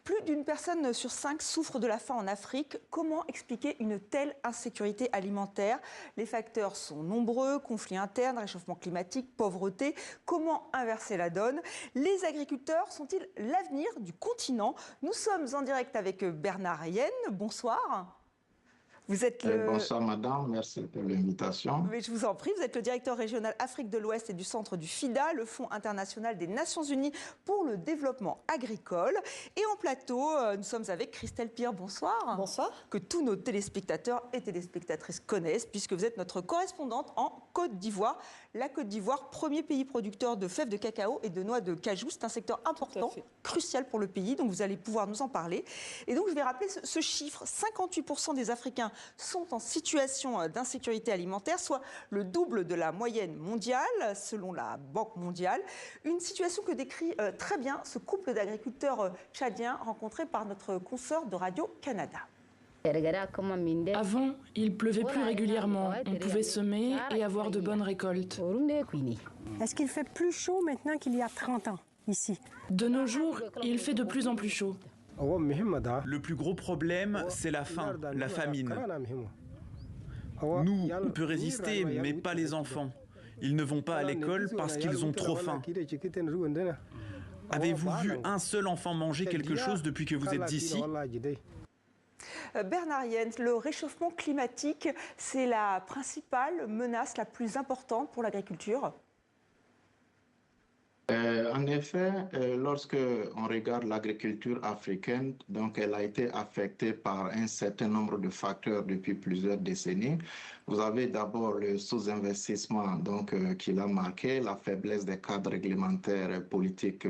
Plus d'une personne sur 5 souffre de la faim en Afrique. Comment expliquer une telle insécurité alimentaire? Les facteurs sont nombreux, conflits internes, réchauffement climatique, pauvreté. Comment inverser la donne? Les agriculteurs sont-ils l'avenir du continent? Nous sommes en direct avec Bernard Yen. Bonsoir. Vous êtes Bonsoir madame, merci pour l'invitation. Mais je vous en prie, vous êtes le directeur régional Afrique de l'Ouest et du centre du FIDA, le Fonds international des Nations Unies pour le développement agricole. Et en plateau, nous sommes avec Christelle Pire. Bonsoir. Bonsoir. Que tous nos téléspectateurs et téléspectatrices connaissent, puisque vous êtes notre correspondante en Côte d'Ivoire. La Côte d'Ivoire, premier pays producteur de fèves de cacao et de noix de cajou. C'est un secteur important, crucial pour le pays, donc vous allez pouvoir nous en parler. Et donc je vais rappeler ce chiffre, 58% des Africains sont en situation d'insécurité alimentaire, soit le double de la moyenne mondiale, selon la Banque mondiale. Une situation que décrit très bien ce couple d'agriculteurs tchadiens rencontré par notre consoeur de Radio-Canada. Avant, il pleuvait plus régulièrement. On pouvait semer et avoir de bonnes récoltes. Est-ce qu'il fait plus chaud maintenant qu'il y a 30 ans, ici? De nos jours, il fait de plus en plus chaud. Le plus gros problème, c'est la faim, la famine. Nous, on peut résister, mais pas les enfants. Ils ne vont pas à l'école parce qu'ils ont trop faim. Avez-vous vu un seul enfant manger quelque chose depuis que vous êtes ici ? Bernard Yen, le réchauffement climatique, c'est la principale menace la plus importante pour l'agriculture? En effet, lorsque on regarde l'agriculture africaine, donc elle a été affectée par un certain nombre de facteurs depuis plusieurs décennies. Vous avez d'abord le sous-investissement qui l'a marqué, la faiblesse des cadres réglementaires, politiques,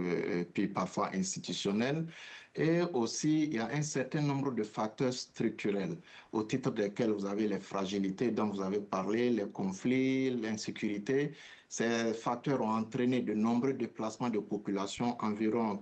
puis parfois institutionnels. Et aussi, il y a un certain nombre de facteurs structurels au titre desquels vous avez les fragilités dont vous avez parlé, les conflits, l'insécurité. Ces facteurs ont entraîné de nombreux déplacements de population, environ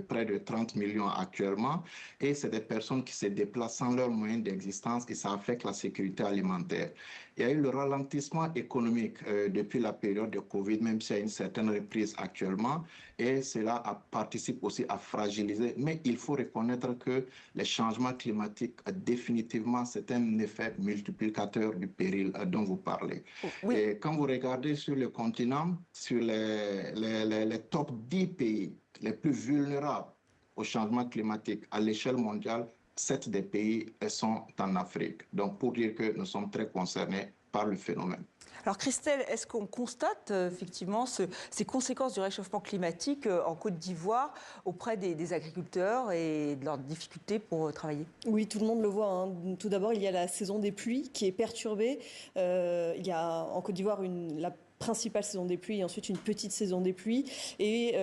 près de 30 millions actuellement. Et c'est des personnes qui se déplacent sans leurs moyens d'existence et ça affecte la sécurité alimentaire. Il y a eu le ralentissement économique depuis la période de Covid, même s'il y a une certaine reprise actuellement. Et cela participe aussi à fragiliser. Mais il faut reconnaître que les changements climatiques, définitivement, c'est un effet multiplicateur du péril dont vous parlez. Oui. Et quand vous regardez sur le continent, sur les top 10 pays les plus vulnérables au changement climatique à l'échelle mondiale, 7 des pays sont en Afrique. Donc, pour dire que nous sommes très concernés par le phénomène. Alors Christelle, est-ce qu'on constate effectivement ces conséquences du réchauffement climatique en Côte d'Ivoire auprès des agriculteurs et de leurs difficultés pour travailler? Oui, tout le monde le voit, hein. Tout d'abord, il y a la saison des pluies qui est perturbée. Il y a en Côte d'Ivoire la principale saison des pluies et ensuite une petite saison des pluies. Et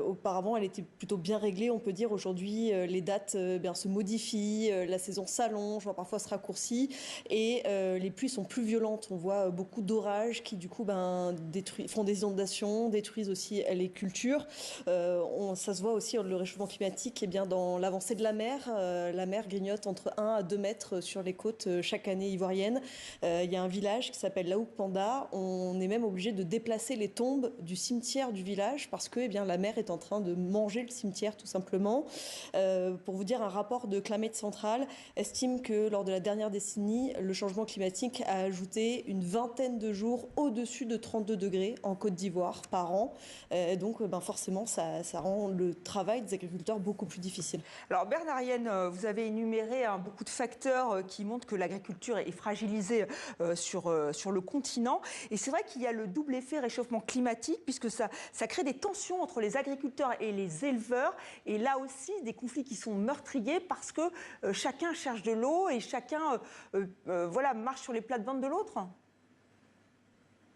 auparavant, elle était plutôt bien réglée. On peut dire aujourd'hui, les dates se modifient, la saison s'allonge, voire parfois se raccourcit. Et les pluies sont plus violentes. On voit beaucoup d'orages qui, du coup, font des inondations, détruisent aussi les cultures. Ça se voit aussi, le réchauffement climatique, dans l'avancée de la mer. La mer grignote entre 1 à 2 mètres sur les côtes chaque année ivoirienne. Il y a un village qui s'appelle Laouk Panda. On est même obligé de déplacer les tombes du cimetière du village parce que la mer est en train de manger le cimetière tout simplement. Pour vous dire, un rapport de Climate Central estime que lors de la dernière décennie, le changement climatique a ajouté une vingtaine de jours au-dessus de 32 degrés en Côte d'Ivoire par an. Donc forcément, ça rend le travail des agriculteurs beaucoup plus difficile. Alors Bernard Yen, vous avez énuméré beaucoup de facteurs qui montrent que l'agriculture est fragilisée sur le continent. Et c'est vrai qu'il y a le double effet réchauffement climatique, puisque ça crée des tensions entre les agriculteurs et les éleveurs, et là aussi des conflits qui sont meurtriers parce que chacun cherche de l'eau et chacun marche sur les plates-bandes de l'autre.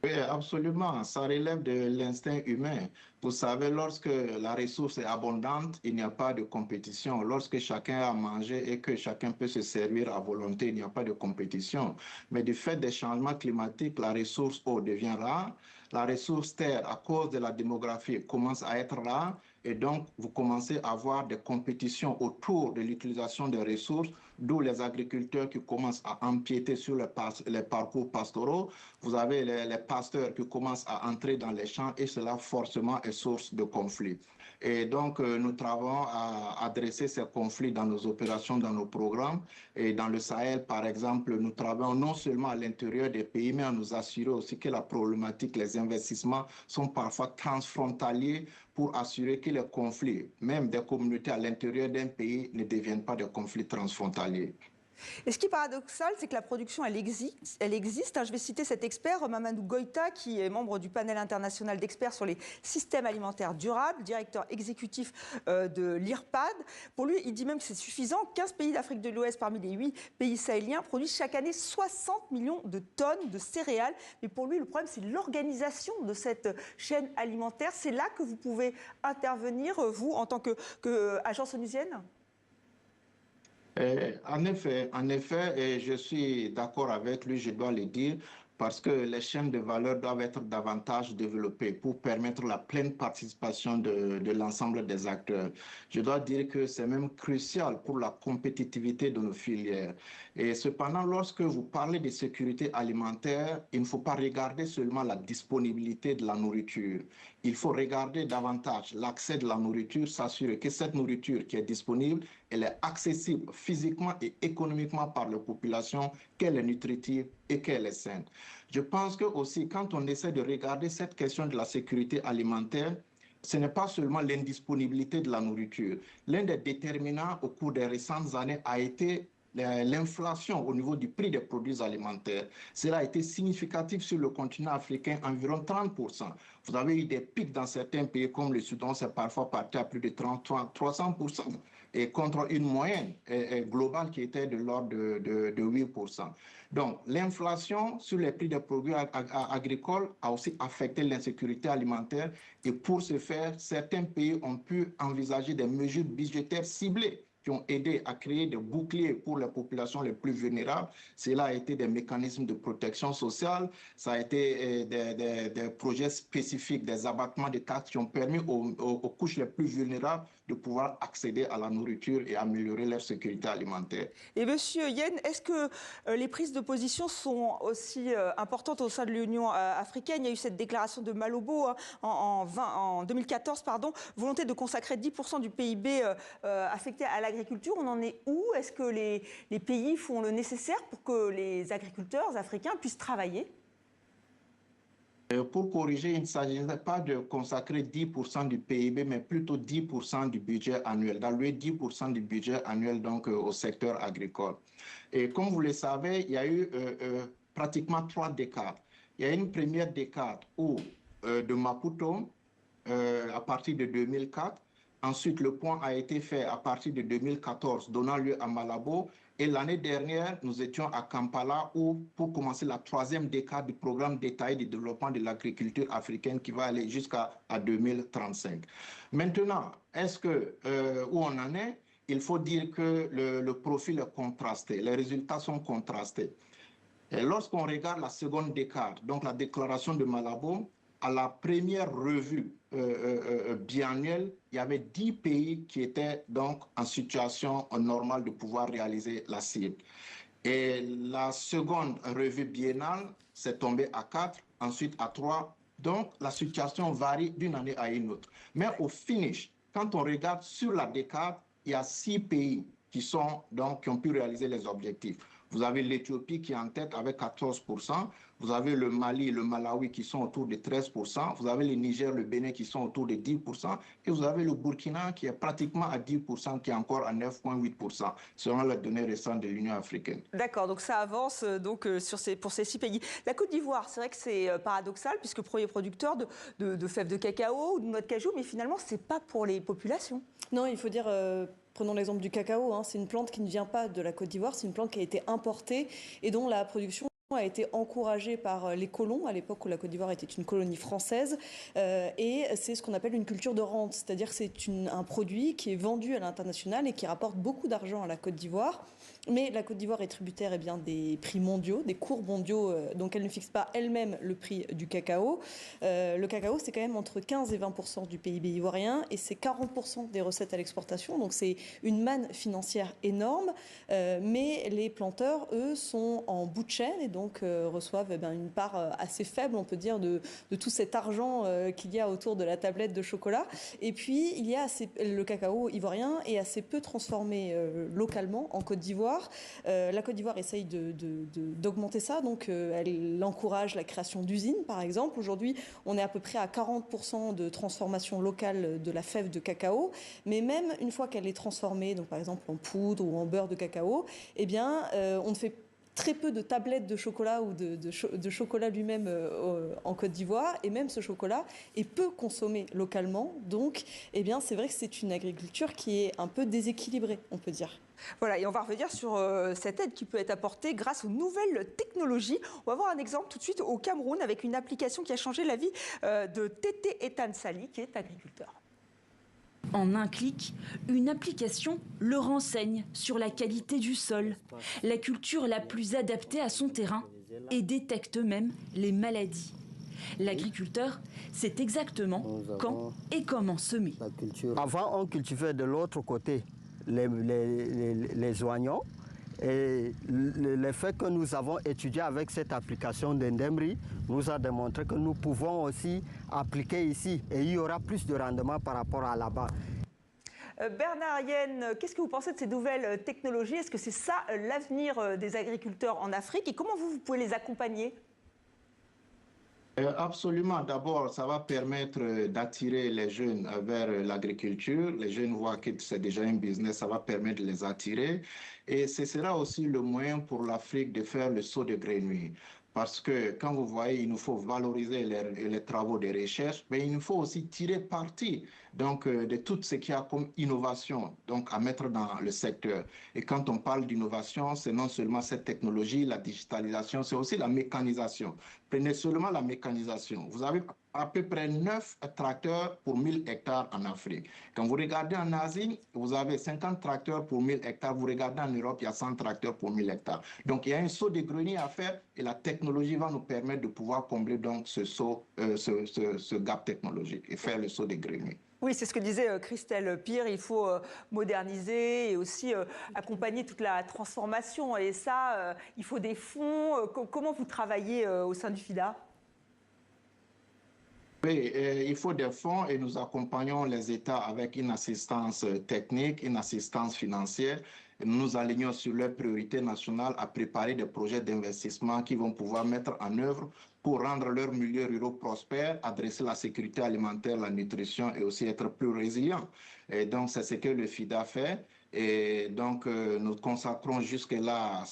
Oui, absolument. Ça relève de l'instinct humain. Vous savez, lorsque la ressource est abondante, il n'y a pas de compétition. Lorsque chacun a mangé et que chacun peut se servir à volonté, il n'y a pas de compétition. Mais du fait des changements climatiques, la ressource eau devient rare. La ressource terre, à cause de la démographie, commence à être rare. Et donc, vous commencez à avoir des compétitions autour de l'utilisation des ressources, d'où les agriculteurs qui commencent à empiéter sur les parcours pastoraux. Vous avez les pasteurs qui commencent à entrer dans les champs et cela forcément est source de conflits. Et donc, nous travaillons à adresser ces conflits dans nos opérations, dans nos programmes. Et dans le Sahel, par exemple, nous travaillons non seulement à l'intérieur des pays, mais à nous assurer aussi que la problématique, les investissements sont parfois transfrontaliers pour assurer que les conflits, même des communautés à l'intérieur d'un pays, ne deviennent pas des conflits transfrontaliers. Et ce qui est paradoxal, c'est que la production, elle existe. Je vais citer cet expert, Mamadou Goïta, qui est membre du panel international d'experts sur les systèmes alimentaires durables, directeur exécutif de l'IRPAD. Pour lui, il dit même que c'est suffisant. 15 pays d'Afrique de l'Ouest, parmi les 8 pays sahéliens, produisent chaque année 60 millions de tonnes de céréales. Mais pour lui, le problème, c'est l'organisation de cette chaîne alimentaire. C'est là que vous pouvez intervenir, vous, en tant qu'agence onusienne ? En effet, et je suis d'accord avec lui, je dois le dire, parce que les chaînes de valeur doivent être davantage développées pour permettre la pleine participation de l'ensemble des acteurs. Je dois dire que c'est même crucial pour la compétitivité de nos filières. Et cependant, lorsque vous parlez de sécurité alimentaire, il ne faut pas regarder seulement la disponibilité de la nourriture. Il faut regarder davantage l'accès de la nourriture, s'assurer que cette nourriture qui est disponible, elle est accessible physiquement et économiquement par la population, qu'elle est nutritive et qu'elle est saine. Je pense que aussi, quand on essaie de regarder cette question de la sécurité alimentaire, ce n'est pas seulement l'indisponibilité de la nourriture. L'un des déterminants au cours des récentes années a été l'inflation au niveau du prix des produits alimentaires. Cela a été significatif sur le continent africain, environ 30%. Vous avez eu des pics dans certains pays comme le Soudan, c'est parfois parti à plus de 300%, et contre une moyenne globale qui était de l'ordre de 8%. Donc, l'inflation sur les prix des produits agricoles a aussi affecté l'insécurité alimentaire, et pour ce faire, certains pays ont pu envisager des mesures budgétaires ciblées qui ont aidé à créer des boucliers pour les populations les plus vulnérables. Cela a été des mécanismes de protection sociale, ça a été des projets spécifiques, des abattements de taxes qui ont permis aux couches les plus vulnérables de pouvoir accéder à la nourriture et améliorer leur sécurité alimentaire. Et Monsieur Yen, est-ce que les prises de position sont aussi importantes au sein de l'Union africaine? Il y a eu cette déclaration de Malabo en 2014, volonté de consacrer 10% du PIB affecté à l'agriculture. On en est où? Est-ce que les pays font le nécessaire pour que les agriculteurs africains puissent travailler? Pour corriger, il ne s'agissait pas de consacrer 10% du PIB, mais plutôt 10% du budget annuel, d'allouer 10% du budget annuel donc, au secteur agricole. Et comme vous le savez, il y a eu pratiquement 3 décades. Il y a une première décade de Maputo à partir de 2004. Ensuite, le point a été fait à partir de 2014, donnant lieu à Malabo. Et l'année dernière, nous étions à Kampala pour commencer la 3e décade du programme détaillé de développement de l'agriculture africaine qui va aller jusqu'à 2035. Maintenant, où on en est? Il faut dire que le profil est contrasté, les résultats sont contrastés. Et lorsqu'on regarde la 2e décade, donc la déclaration de Malabo, à la première revue biannuelle, il y avait 10 pays qui étaient donc en situation normale de pouvoir réaliser la cible. Et la 2e revue biennale, c'est tombé à 4, ensuite à 3. Donc, la situation varie d'une année à une autre. Mais au finish, quand on regarde sur la décade, il y a 6 pays qui ont pu réaliser les objectifs. Vous avez l'Éthiopie qui est en tête avec 14%. Vous avez le Mali et le Malawi qui sont autour de 13%. Vous avez le Niger, le Bénin qui sont autour de 10%. Et vous avez le Burkina qui est pratiquement à 10%, qui est encore à 9,8%, selon les données récentes de l'Union africaine. D'accord, donc ça avance pour ces 6 pays. La Côte d'Ivoire, c'est vrai que c'est paradoxal, puisque premier producteur de fèves de cacao ou de noix de cajou, mais finalement, ce n'est pas pour les populations. Non, il faut dire... Prenons l'exemple du cacao, c'est une plante qui ne vient pas de la Côte d'Ivoire, c'est une plante qui a été importée et dont la production a été encouragée par les colons à l'époque où la Côte d'Ivoire était une colonie française, et c'est ce qu'on appelle une culture de rente, c'est-à-dire que c'est un produit qui est vendu à l'international et qui rapporte beaucoup d'argent à la Côte d'Ivoire. Mais la Côte d'Ivoire est tributaire des prix mondiaux, des cours mondiaux, donc elle ne fixe pas elle-même le prix du cacao. Le cacao, c'est quand même entre 15 et 20% du PIB ivoirien et c'est 40% des recettes à l'exportation. Donc c'est une manne financière énorme, mais les planteurs, eux, sont en bout de chaîne et donc donc reçoivent une part assez faible, on peut dire, de tout cet argent qu'il y a autour de la tablette de chocolat. Et puis, il y a le cacao ivoirien est assez peu transformé localement en Côte d'Ivoire. La Côte d'Ivoire essaye d'augmenter ça, donc elle encourage la création d'usines, par exemple. Aujourd'hui, on est à peu près à 40% de transformation locale de la fève de cacao, mais même une fois qu'elle est transformée, donc par exemple en poudre ou en beurre de cacao, eh bien, on ne fait très peu de tablettes de chocolat ou de chocolat lui-même en Côte d'Ivoire, et même ce chocolat est peu consommé localement. Donc, eh bien, c'est vrai que c'est une agriculture qui est un peu déséquilibrée, on peut dire. Voilà, et on va revenir sur cette aide qui peut être apportée grâce aux nouvelles technologies. On va voir un exemple tout de suite au Cameroun avec une application qui a changé la vie de Tété Ethan Sali, qui est agriculteur. En un clic, une application le renseigne sur la qualité du sol, la culture la plus adaptée à son terrain et détecte même les maladies. L'agriculteur sait exactement quand et comment semer. Avant, on cultivait de l'autre côté les oignons. Et le fait que nous avons étudié avec cette application d'Endemri nous a démontré que nous pouvons aussi appliquer ici. Et il y aura plus de rendement par rapport à là-bas. Bernard Yen, qu'est-ce que vous pensez de ces nouvelles technologies? Est-ce que c'est ça l'avenir des agriculteurs en Afrique? Et comment vous pouvez les accompagner? Absolument. D'abord, ça va permettre d'attirer les jeunes vers l'agriculture. Les jeunes voient que c'est déjà un business, ça va permettre de les attirer. Et ce sera aussi le moyen pour l'Afrique de faire le saut de grenouille. Parce que quand vous voyez, il nous faut valoriser les travaux de recherche, mais il nous faut aussi tirer parti de tout ce qu'il y a comme innovation à mettre dans le secteur. Et quand on parle d'innovation, c'est non seulement cette technologie, la digitalisation, c'est aussi la mécanisation. Prenez seulement la mécanisation. Vous avez à peu près 9 tracteurs pour 1000 hectares en Afrique. Quand vous regardez en Asie, vous avez 50 tracteurs pour 1000 hectares. Vous regardez en Europe, il y a 100 tracteurs pour 1000 hectares. Donc, il y a un saut de grenier à faire et la technologie va nous permettre de pouvoir combler ce gap technologique et faire le saut de grenier. Oui, c'est ce que disait Christelle Pire, il faut moderniser et aussi accompagner toute la transformation. Et ça, il faut des fonds. Comment vous travaillez au sein du FIDA ? Oui, il faut des fonds et nous accompagnons les États avec une assistance technique, une assistance financière. Et nous nous alignons sur leurs priorités nationales à préparer des projets d'investissement qui vont pouvoir mettre en œuvre pour rendre leurs milieux ruraux prospères, adresser la sécurité alimentaire, la nutrition et aussi être plus résilients. Et donc, c'est ce que le FIDA fait. Et donc, nous consacrons jusque-là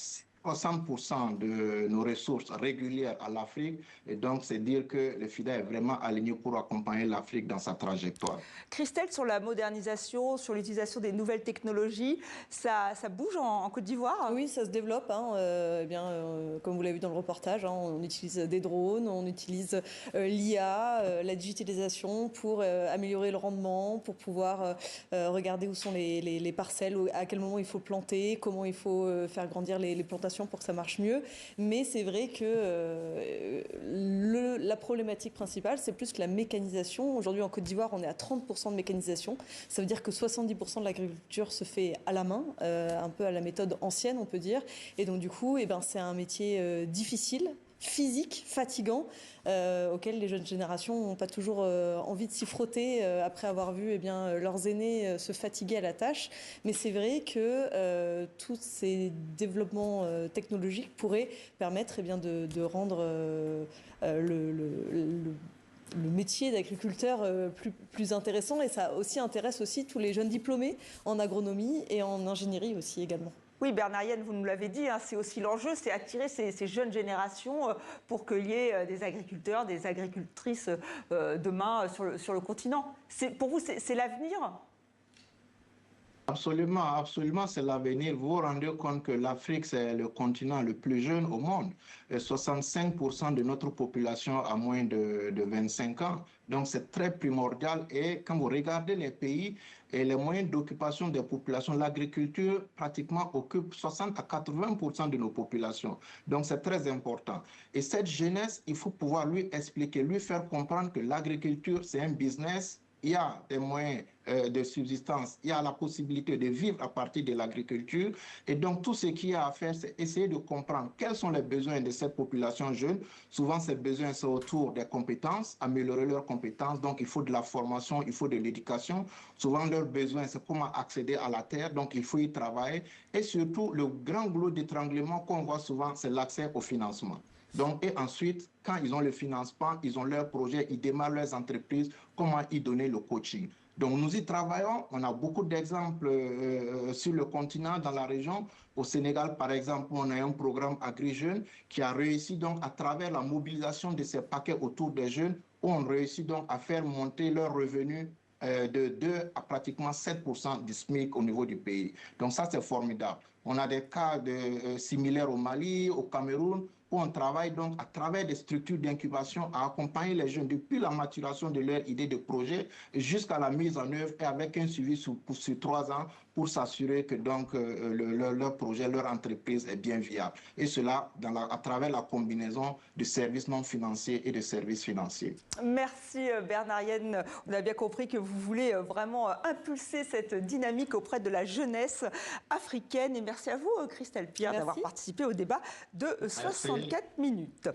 60% de nos ressources régulières à l'Afrique. Et donc, c'est dire que le FIDA est vraiment aligné pour accompagner l'Afrique dans sa trajectoire. Christelle, sur la modernisation, sur l'utilisation des nouvelles technologies, ça bouge en Côte d'Ivoire? Oui, ça se développe. Comme vous l'avez vu dans le reportage, on utilise des drones, on utilise l'IA, la digitalisation pour améliorer le rendement, pour pouvoir regarder où sont les parcelles, à quel moment il faut planter, comment il faut faire grandir les plantations pour que ça marche mieux. Mais c'est vrai que la problématique principale, c'est plus que la mécanisation. Aujourd'hui, en Côte d'Ivoire, on est à 30% de mécanisation. Ça veut dire que 70% de l'agriculture se fait à la main, un peu à la méthode ancienne, on peut dire. Et donc, du coup, c'est un métier difficile, physique, fatigant, auquel les jeunes générations n'ont pas toujours envie de s'y frotter après avoir vu leurs aînés se fatiguer à la tâche. Mais c'est vrai que tous ces développements technologiques pourraient permettre de rendre le métier d'agriculteur plus intéressant, et ça aussi intéresse aussi tous les jeunes diplômés en agronomie et en ingénierie aussi également. Oui, Bernard Yen, vous nous l'avez dit, c'est aussi l'enjeu, c'est attirer ces jeunes générations pour qu'il y ait des agriculteurs, des agricultrices demain sur le continent. Pour vous, c'est l'avenir ? Absolument, absolument, c'est l'avenir. Vous vous rendez compte que l'Afrique, c'est le continent le plus jeune au monde. Et 65% de notre population a moins de 25 ans. Donc, c'est très primordial. Et quand vous regardez les pays et les moyens d'occupation des populations, l'agriculture pratiquement occupe 60 à 80% de nos populations. Donc, c'est très important. Et cette jeunesse, il faut pouvoir lui expliquer, lui faire comprendre que l'agriculture, c'est un business il y a des moyens de subsistance, il y a la possibilité de vivre à partir de l'agriculture. Et donc, tout ce qu'il y a à faire, c'est essayer de comprendre quels sont les besoins de cette population jeune. Souvent, ces besoins sont autour des compétences, améliorer leurs compétences. Donc, il faut de la formation, il faut de l'éducation. Souvent, leurs besoins, c'est comment accéder à la terre. Donc, il faut y travailler. Et surtout, le grand goulot d'étranglement qu'on voit souvent, c'est l'accès au financement. Donc, et ensuite, quand ils ont le financement, ils ont leur projet, ils démarrent leurs entreprises, comment y donner le coaching. Donc, nous y travaillons. On a beaucoup d'exemples sur le continent, dans la région. Au Sénégal, par exemple, on a un programme Agri-Jeunes qui a réussi donc à travers la mobilisation de ces paquets autour des jeunes, où on réussit donc à faire monter leurs revenus de 2 à pratiquement 7% du SMIC au niveau du pays. Donc ça, c'est formidable. On a des cas similaires au Mali, au Cameroun, où on travaille donc à travers des structures d'incubation à accompagner les jeunes depuis la maturation de leur idée de projet jusqu'à la mise en œuvre et avec un suivi sur 3 ans pour s'assurer que donc leur projet, leur entreprise est bien viable. Et cela à travers la combinaison de services non financiers et de services financiers. Merci Bernard Yen. On a bien compris que vous voulez vraiment impulser cette dynamique auprès de la jeunesse africaine. Et merci à vous, Christelle Pierre, d'avoir participé au débat de 64 minutes.